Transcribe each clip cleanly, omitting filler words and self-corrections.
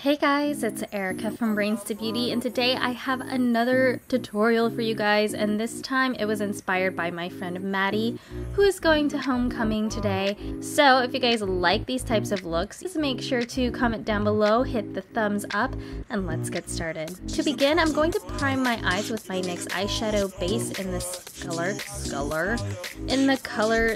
Hey guys, it's Erica from Brains to Beauty, and today I have another tutorial for you guys, and this time it was inspired by my friend Maddie, who is going to homecoming today. So if you guys like these types of looks, just make sure to comment down below, hit the thumbs up, and let's get started. To begin, I'm going to prime my eyes with my NYX eyeshadow base in this color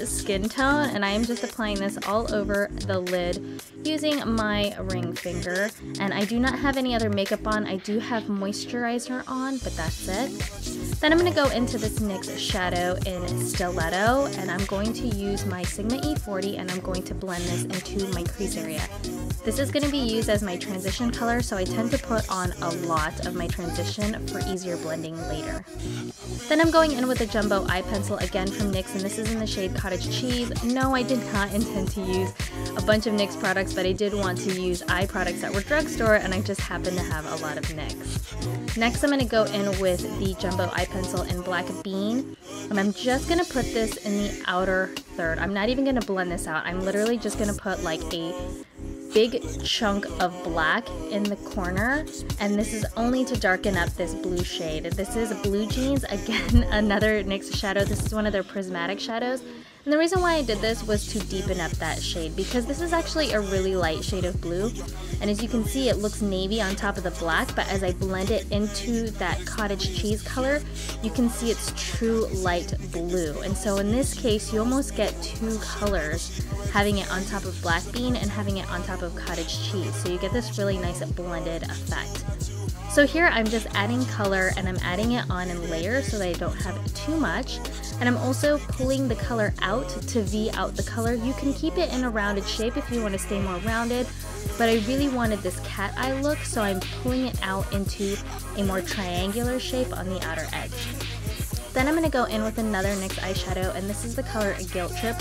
Skin Tone, and I am just applying this all over the lid using my ring finger. And I do not have any other makeup on. I do have moisturizer on, but that's it. Then I'm going to go into this NYX shadow in Stiletto, and I'm going to use my Sigma E40, and I'm going to blend this into my crease area. This is going to be used as my transition color, so I tend to put on a lot of my transition for easier blending later. Then I'm going in with a jumbo eye pencil again from NYX, and this is in the shade Cottage Cheese. No, I did not intend to use a bunch of NYX products, but I did want to use eye products that were drugstore, and I just happen to have a lot of NYX. Next, I'm going to go in with the jumbo eye pencil in Black Bean, and I'm just going to put this in the outer third. I'm not even going to blend this out. I'm literally just going to put like a big chunk of black in the corner, and this is only to darken up this blue shade. This is Blue Jeans, again another NYX shadow. This is one of their prismatic shadows, and the reason why I did this was to deepen up that shade, because this is actually a really light shade of blue, and as you can see it looks navy on top of the black, but as I blend it into that Cottage Cheese color, you can see it's true light blue. And so in this case you almost get two colors, having it on top of Black Bean and having it on top of Cottage Cheese, so you get this really nice blended effect. So here I'm just adding color, and I'm adding it on in layers so that I don't have too much, and I'm also pulling the color out to V out the color. You can keep it in a rounded shape if you want to stay more rounded, but I really wanted this cat eye look, so I'm pulling it out into a more triangular shape on the outer edge. Then I'm going to go in with another NYX eyeshadow, and this is the color Guilt Trip.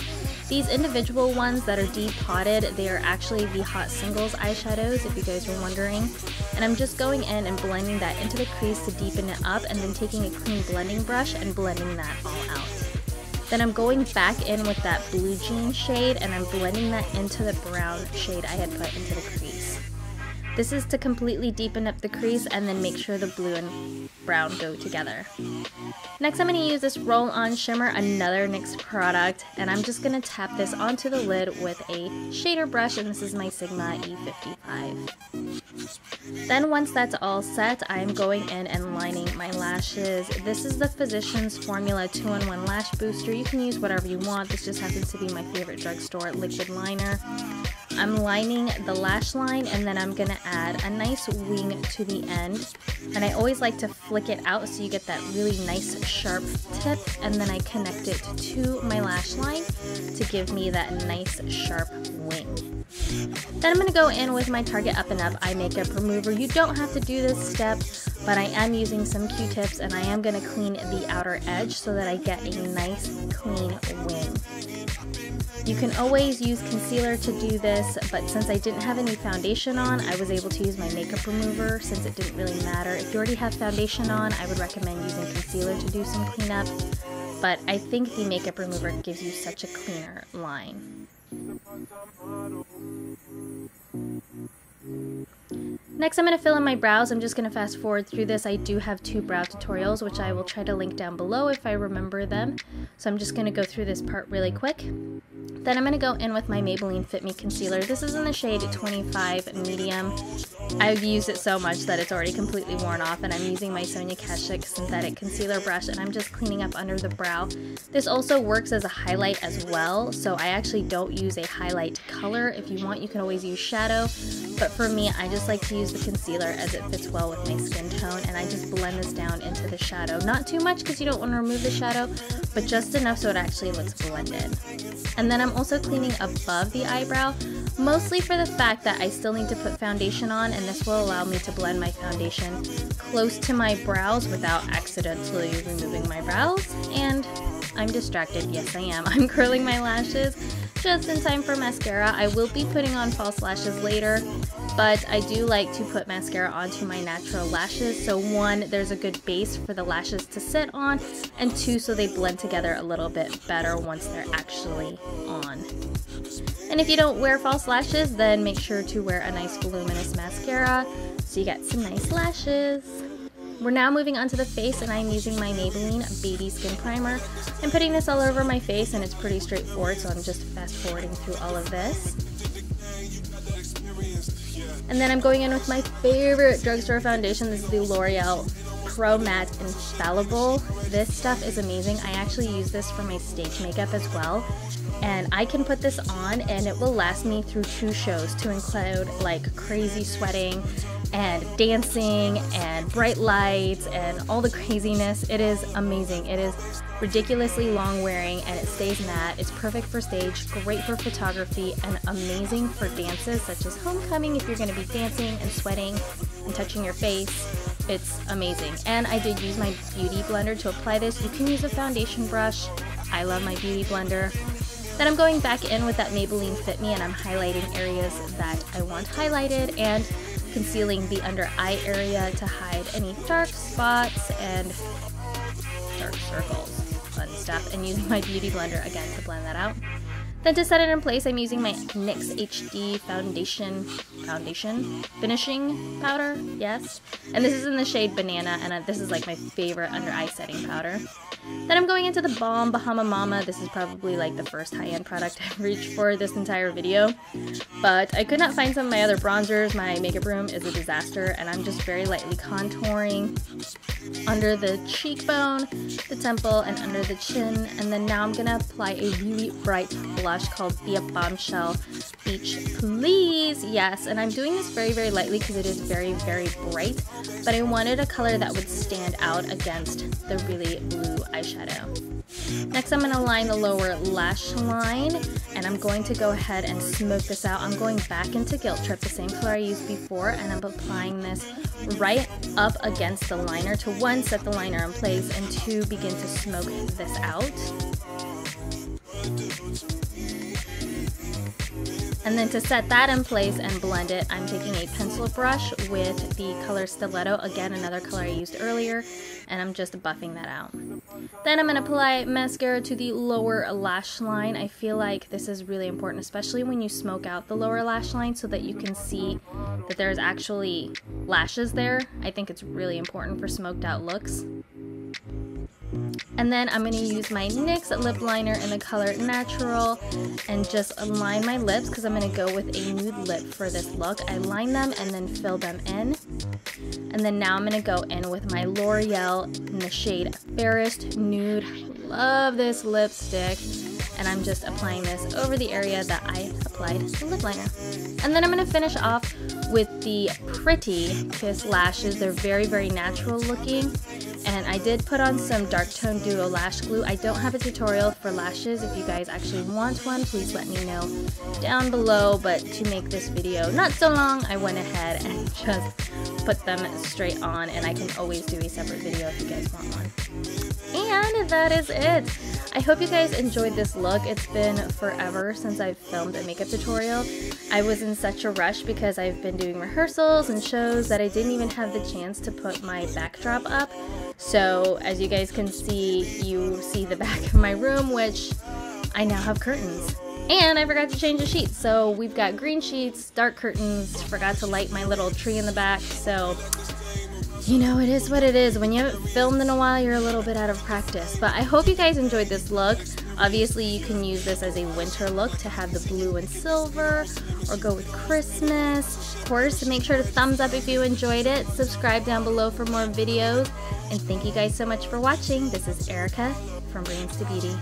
These individual ones that are depotted, they are actually the Hot Singles eyeshadows, if you guys were wondering. And I'm just going in and blending that into the crease to deepen it up, and then taking a clean blending brush and blending that all out. Then I'm going back in with that Blue Jeans shade, and I'm blending that into the brown shade I had put into the crease. This is to completely deepen up the crease and then make sure the blue and brown go together. Next, I'm going to use this Roll-On Shimmer, another NYX product, and I'm just going to tap this onto the lid with a shader brush, and this is my Sigma E55. Then once that's all set, I'm going in and lining my lashes. This is the Physicians Formula 2-in-1 Lash Booster. You can use whatever you want. This just happens to be my favorite drugstore liquid liner. I'm lining the lash line, and then I'm going to add a nice wing to the end, and I always like to flick it out so you get that really nice sharp tip, and then I connect it to my lash line to give me that nice sharp wing. Then I'm going to go in with my Target Up and Up Eye Makeup Remover. You don't have to do this step, but I am using some Q-tips, and I am going to clean the outer edge so that I get a nice clean wing. You can always use concealer to do this, but since I didn't have any foundation on, I was able to use my makeup remover since it didn't really matter. If you already have foundation on, I would recommend using concealer to do some cleanup, but I think the makeup remover gives you such a cleaner line. Next, I'm going to fill in my brows. I'm just going to fast forward through this. I do have two brow tutorials, which I will try to link down below if I remember them. So I'm just going to go through this part really quick. Then I'm going to go in with my Maybelline Fit Me Concealer. This is in the shade 25 Medium. I've used it so much that it's already completely worn off, and I'm using my Sonia Kashuk Synthetic Concealer Brush, and I'm just cleaning up under the brow. This also works as a highlight as well, so I actually don't use a highlight color. If you want, you can always use shadow, but for me, I just like to use the concealer as it fits well with my skin tone, and I just blend this down into the shadow. Not too much because you don't want to remove the shadow, but just enough so it actually looks blended. And then I'm also cleaning above the eyebrow, mostly for the fact that I still need to put foundation on, and this will allow me to blend my foundation close to my brows without accidentally removing my brows. And I'm distracted, yes I am. I'm curling my lashes just in time for mascara. I will be putting on false lashes later, but I do like to put mascara onto my natural lashes, so one, there's a good base for the lashes to sit on, and two, so they blend together a little bit better once they're actually on. And if you don't wear false lashes, then make sure to wear a nice voluminous mascara so you get some nice lashes. We're now moving on to the face, and I'm using my Maybelline Baby Skin Primer. I'm putting this all over my face, and it's pretty straightforward, so I'm just fast forwarding through all of this. And then I'm going in with my favorite drugstore foundation. This is the L'Oreal Pro Matte Infallible. This stuff is amazing. I actually use this for my stage makeup as well. And I can put this on and it will last me through 2 shows, to include like crazy sweating and dancing and bright lights and all the craziness. It is amazing. It is ridiculously long wearing and it stays matte. It's perfect for stage, great for photography, and amazing for dances such as homecoming if you're going to be dancing and sweating and touching your face. It's amazing. And I did use my beauty blender to apply this. You can use a foundation brush. I love my beauty blender. Then I'm going back in with that Maybelline Fit Me and I'm highlighting areas that I want highlighted and concealing the under eye area to hide any dark spots and dark circles, fun stuff, and using my beauty blender again to blend that out. Then to set it in place, I'm using my NYX HD foundation finishing powder, yes. And this is in the shade Banana, and this is like my favorite under eye setting powder. Then I'm going into the Balm Bahama Mama. This is probably like the first high-end product I've reached for this entire video. But I could not find some of my other bronzers. My makeup room is a disaster, and I'm just very lightly contouring under the cheekbone, the temple, and under the chin. And then now I'm gonna apply a really bright blush called Be a Bombshell Beach Please. Yes, and I'm doing this very, very lightly because it is very, very bright. But I wanted a color that would stand out against the really blue eyeshadow. Next, I'm going to line the lower lash line, and I'm going to go ahead and smoke this out. I'm going back into Guilt Trip, the same color I used before, and I'm applying this right up against the liner to 1, set the liner in place, and 2, begin to smoke this out. And then to set that in place and blend it, I'm taking a pencil brush with the color Stiletto, again another color I used earlier, and I'm just buffing that out. Then I'm going to apply mascara to the lower lash line. I feel like this is really important, especially when you smoke out the lower lash line so that you can see that there's actually lashes there. I think it's really important for smoked out looks. And then I'm going to use my NYX lip liner in the color Natural and just line my lips because I'm going to go with a nude lip for this look. I line them and then fill them in. And then now I'm going to go in with my L'Oreal in the shade Fairest Nude. I love this lipstick. And I'm just applying this over the area that I applied the lip liner. And then I'm going to finish off with the Pretty Kiss lashes. They're very, very natural looking. And I did put on some Dark Tone Duo Lash Glue. I don't have a tutorial for lashes. If you guys actually want one, please let me know down below. But to make this video not so long, I went ahead and just put them straight on. And I can always do a separate video if you guys want one. And that is it. I hope you guys enjoyed this look. It's been forever since I've filmed a makeup tutorial. I was in such a rush because I've been doing rehearsals and shows that I didn't even have the chance to put my backdrop up. So as you guys can see, you see the back of my room, which I now have curtains. And I forgot to change the sheets. So we've got green sheets, dark curtains, forgot to light my little tree in the back. So you know, it is what it is. When you haven't filmed in a while, you're a little bit out of practice. But I hope you guys enjoyed this look. Obviously, you can use this as a winter look to have the blue and silver, or go with Christmas. Of course, make sure to thumbs up if you enjoyed it. Subscribe down below for more videos. And thank you guys so much for watching. This is Erica from Brains to Beauty.